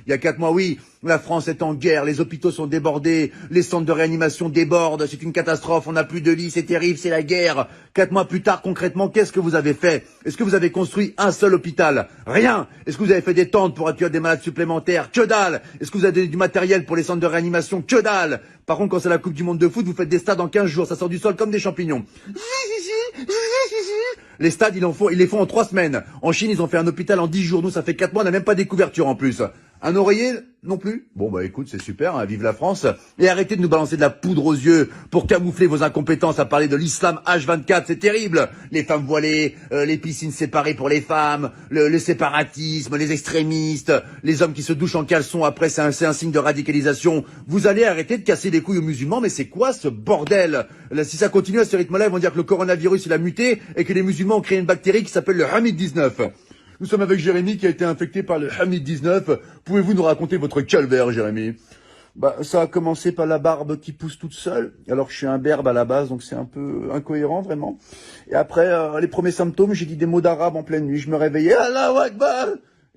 Il y a 4 mois, oui, la France est en guerre, les hôpitaux sont débordés, les centres de réanimation débordent, c'est une catastrophe, on n'a plus de lits, c'est terrible, c'est la guerre. 4 mois plus tard, concrètement, qu'est-ce que vous avez fait? Est-ce que vous avez construit un seul hôpital? Rien. Est-ce que vous avez fait des tentes pour accueillir des malades supplémentaires? Que dalle. Est-ce que vous avez donné du matériel pour les centres de réanimation? Que dalle. Par contre, quand c'est la Coupe du Monde de foot, vous faites des stades en 15 jours, ça sort du sol comme des champignons. Les stades, ils les font en 3 semaines. En Chine, ils ont fait un hôpital en 10 jours. Nous, ça fait 4 mois, on n'a même pas des couvertures en plus. Un oreiller non plus? Bon, bah écoute, c'est super, hein, vive la France. Et arrêtez de nous balancer de la poudre aux yeux pour camoufler vos incompétences à parler de l'islam H24, c'est terrible. Les femmes voilées, les piscines séparées pour les femmes, le séparatisme, les extrémistes, les hommes qui se douchent en caleçon après, c'est un signe de radicalisation. Vous allez arrêter de casser les couilles aux musulmans, mais c'est quoi ce bordel? Là, si ça continue à ce rythme-là, ils vont dire que le coronavirus, il a muté et que les musulmans ont créé une bactérie qui s'appelle le Hamid-19. Nous sommes avec Jérémy qui a été infecté par le Hamid-19. Pouvez-vous nous raconter votre calvaire, Jérémy? Bah, ça a commencé par la barbe qui pousse toute seule, alors que je suis un berbe à la base, donc c'est un peu incohérent, vraiment. Et après, les premiers symptômes, j'ai dit des mots d'arabe en pleine nuit. Je me réveillais, Allahu Akbar!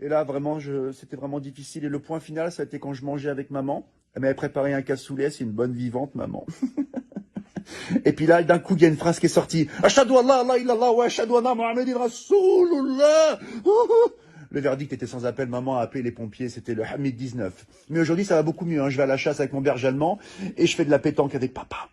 Et là, vraiment, c'était vraiment difficile. Et le point final, ça a été quand je mangeais avec maman. Elle m'avait préparé un cassoulet, c'est une bonne vivante, maman. Et puis là, d'un coup, il y a une phrase qui est sortie. Ashhadu an la ilaha illallah wa ashhadu anna Muhammadan Rasulullah. Le verdict était sans appel. Maman a appelé les pompiers. C'était le Hamid 19. Mais aujourd'hui, ça va beaucoup mieux. Hein. Je vais à la chasse avec mon berger allemand et je fais de la pétanque avec papa.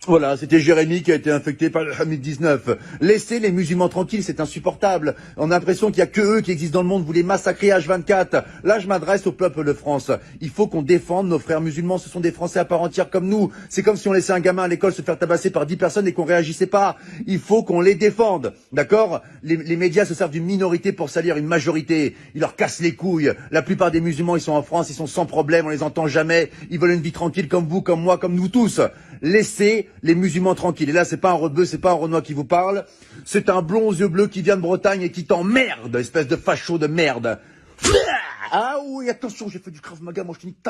Voilà, c'était Jérémy qui a été infecté par le Hamid 19. Laissez les musulmans tranquilles, c'est insupportable. On a l'impression qu'il y a que eux qui existent dans le monde, vous les massacrez H24. Là, je m'adresse au peuple de France. Il faut qu'on défende nos frères musulmans, ce sont des Français à part entière comme nous. C'est comme si on laissait un gamin à l'école se faire tabasser par 10 personnes et qu'on réagissait pas. Il faut qu'on les défende, d'accord? Les médias se servent d'une minorité pour salir une majorité. Ils leur cassent les couilles. La plupart des musulmans, ils sont en France, ils sont sans problème, on les entend jamais. Ils veulent une vie tranquille comme vous, comme moi, comme nous tous. Laissez les musulmans tranquilles. Et là, c'est pas un rebeu, c'est pas un Renoir qui vous parle. C'est un blond aux yeux bleus qui vient de Bretagne et qui t'emmerde, espèce de facho de merde. Ah oui, attention, j'ai fait du Krav Maga, moi je te nique ta